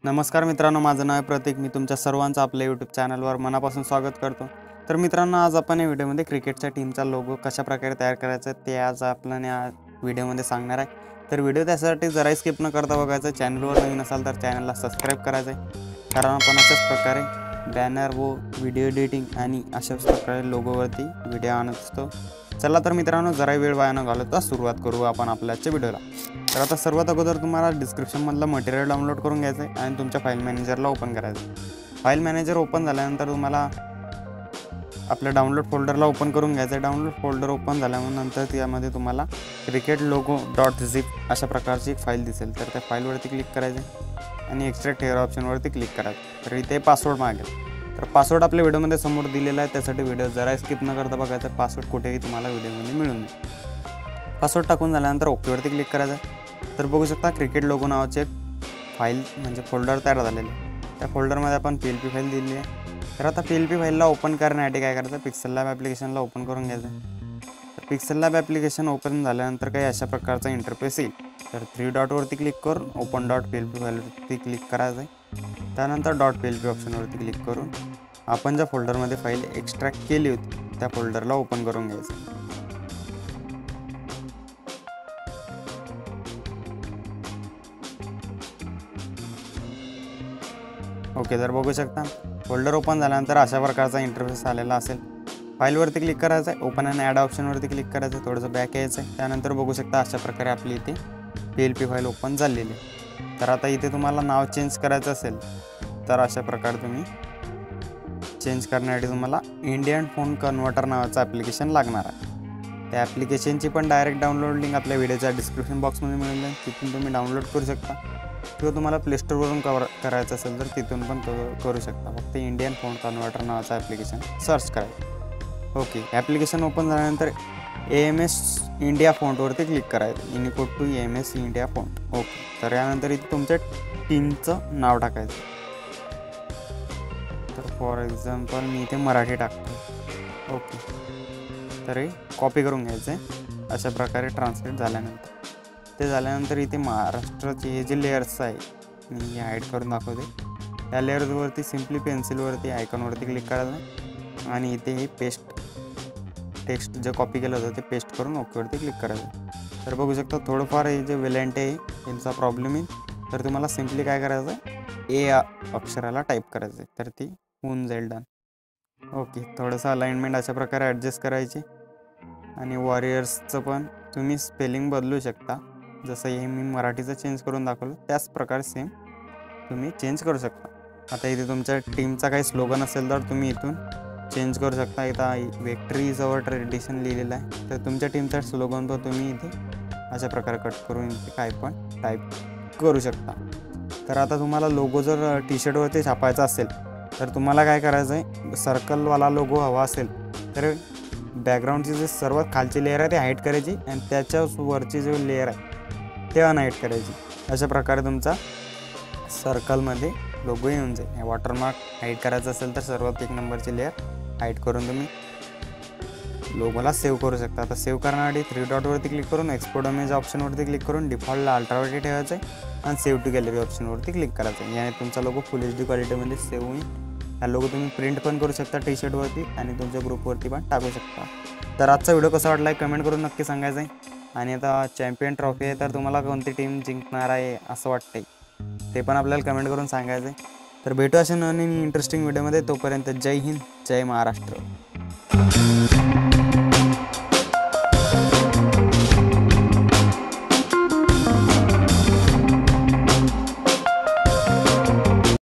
नमस्कार मित्रांनो, माझं नाव आहे प्रतीक. मी तुमच्या सर्वांचं आपल्या यूट्यूब चॅनलवर मनापासून स्वागत करतो. तर मित्रांनो, आज आपण या व्हिडिओमध्ये क्रिकेटच्या टीमचा लोगो कशाप्रकारे तयार करायचा ते आज आपल्याला या व्हिडिओमध्ये सांगणार आहे. तर व्हिडिओ त्यासाठी जराही स्किप न करता बघायचं. चॅनलवर नवीन असाल तर चॅनलला सबस्क्राईब करायचं आहे, कारण आपण अशाच प्रकारे बॅनर व व्हिडिओ एडिटिंग आणि अशाच प्रकारे लोगोवरती व्हिडिओ आणत असतो. चला तर मित्रांनो, जराही वेळ वाया न घालवता सुरुवात करू आपण आपल्या आजच्या व्हिडिओला. तर आता सर्वात अगोदर तुम्हाला डिस्क्रिप्शनमधलं मटेरियल डाउनलोड करून घ्यायचं आहे आणि तुमच्या फाईल मॅनेजरला ओपन करायचं आहे. फाईल मॅनेजर ओपन झाल्यानंतर तुम्हाला आपल्या डाउनलोड फोल्डरला ओपन करून घ्यायचं आहे. डाउनलोड फोल्डर ओपन झाल्यानंतर त्यामध्ये तुम्हाला क्रिकेट लोगो .zip अशा प्रकारची एक फाईल दिसेल. तर त्या फाईलवरती क्लिक करायचं आणि एक्स्ट्रॅक्ट हेअर ऑप्शनवरती क्लिक करायचं. तर इथे पासवर्ड मागेल. तर पासवर्ड आपल्या व्हिडिओमध्ये समोर दिलेला आहे, त्यासाठी व्हिडिओ जरा स्किप न करता बघायचा. पासवर्ड कुठेही तुम्हाला व्हिडिओमध्ये मिळून जाईल. पासवर्ड टाकून झाल्यानंतर ओकेवरती क्लिक करायचं. तर बघू शकता क्रिकेट लोगो नावाचे एक फाईल म्हणजे फोल्डर तयार झालेले आहे. त्या फोल्डरमध्ये आपण PLP फाईल दिली आहे. तर आता PLP फाईलला ओपन करण्यासाठी काय करायचं, पिक्सेल लॅब ॲप्लिकेशनला ओपन करून घ्यायचं. तर पिक्सेल लॅब ॲप्लिकेशन ओपन झाल्यानंतर काही अशा प्रकारचा इंटरफेस येईल. तर 3 डॉटवरती क्लिक करून ओपन .plp फाईलवरती क्लिक करायचं आहे. त्यानंतर .plp ऑप्शनवरती क्लिक करून आपण ज्या फोल्डरमध्ये फाईल एक्स्ट्रॅक्ट केली होती त्या फोल्डरला ओपन करून घ्यायचं. ओके, तर बघू शकता फोल्डर ओपन झाल्यानंतर अशा प्रकारचा इंटरफेस आलेला असेल. फाईलवरती क्लिक करायचं आहे, ओपन अँड ॲड ऑप्शनवरती क्लिक करायचं, थोडंसं बॅक यायचं आहे. त्यानंतर बघू शकता अशा प्रकारे आपली इथे PLP फाईल ओपन झालेली आहे. तर आता इथे तुम्हाला नाव चेंज करायचं असेल तर अशा प्रकारे तुम्ही चेंज करण्यासाठी तुम्हाला इंडियन फोन कन्व्हर्टर नावाचं ॲप्लिकेशन लागणार आहे. त्या ॲप्लिकेशनची पण डायरेक्ट डाउनलोड लिंक आपल्या व्हिडिओच्या डिस्क्रिप्शन बॉक्समध्ये मिळून जाईल. तिथून तुम्ही डाउनलोड करू शकता किंवा तुम्हाला प्लेस्टोरवरून करायचं असेल तर तिथून पण करू शकता. फक्त इंडियन फोन कन्व्हर्टर नावाचं ॲप्लिकेशन सर्च करायचं. ओके, ॲप्लिकेशन ओपन झाल्यानंतर AMS इंडिया फॉन्टवरती क्लिक करायचं. Input to AMS India font. Okay, तर यानंतर इथे तुमच्या टीमचं नाव टाकायचं. तर फॉर एक्झाम्पल मी इथे मराठी टाकतो. ओके, तर हे कॉपी करून घ्यायचं आहे. अशा प्रकारे ट्रान्सलेट झाल्यानंतर ते झाल्यानंतर इथे महाराष्ट्राचे हे जे लेयर्स आहे मी हाईड करून दाखवते. त्या लेयर्सवरती सिम्पली पेन्सिलवरती आयकॉनवरती क्लिक करायचं आणि इथे हे टेक्स्ट जे कॉपी केलं होतं ते पेस्ट करून ओकेवरती क्लिक करायचं. तर बघू शकता थोडंफार हे जे वेलेंट आहे यांचा प्रॉब्लेम येईल. तर तुम्हाला सिम्पली काय करायचं आहे, A अक्षराला टाईप करायचं आहे, तर ती होऊन जाईल डन. ओके, थोडंसं अलाइनमेंट अशा प्रकारे ॲडजस्ट करायची आणि वॉरियर्सचं पण तुम्ही स्पेलिंग बदलू शकता. जसं हे मी मराठीचं चेंज करून दाखवलं त्याच प्रकारे सेम तुम्ही चेंज करू शकता. आता इथे तुमच्या टीमचा काही स्लोगन असेल तर तुम्ही इथून चेंज करू शकता. इथं विक्ट्री इज अवर ट्रेडिशन लिहिलेलं आहे, तर तुमच्या टीमचा स्लोगन पण तुम्ही इथे अशा प्रकारे कट करून इथे काय पण टाईप करू शकता. तर आता तुम्हाला लोगो जर टी-शर्टवरती छापायचा असेल तर तुम्हाला काय करायचं आहे, सर्कलवाला लोगो हवा असेल तर बॅकग्राऊंडची जे सर्वात खालची लेअर आहे ती हाईड करायची आणि त्याच्यावरची जो लेअर आहे ते अनहाईड करायची. अशा प्रकारे तुमचा सर्कलमध्ये लोगो येऊन जाईल. वॉटरमार्क हाईड करायचं असेल तर सर्वात 1 नंबरची लेअर हाईड करून तुम्ही लोगोला सेव्ह करू शकता. आता सेव्ह करण्यासाठी 3 डॉटवरती क्लिक करून एक्सपोर्ट इमेज ऑप्शनवरती क्लिक करून डिफॉल्टला अल्ट्रावरती ठेवायचं आहे आणि सेव्ह टू गॅलरी ऑप्शनवरती क्लिक करायचं आहे. याने तुमचा लोगो फुल HD क्वालिटीमध्ये सेव्ह होईल. हा लोगो तुम्ही प्रिंट पण करू शकता टी-शर्टवरती आणि तुमच्या ग्रुपवरती पण टाकू शकता. तर आजचा व्हिडिओ कसा वाटला आहे कमेंट करून नक्की सांगायचं आहे. आणि आता चॅम्पियन ट्रॉफी आहे, तर तुम्हाला कोणती टीम जिंकणार आहे असं वाटतंय ते पण आपल्याला कमेंट करून सांगायचं आहे. तर भेटू अशा नवीन इंटरेस्टिंग व्हिडिओमध्ये. तोपर्यंत जय हिंद, जय महाराष्ट्र.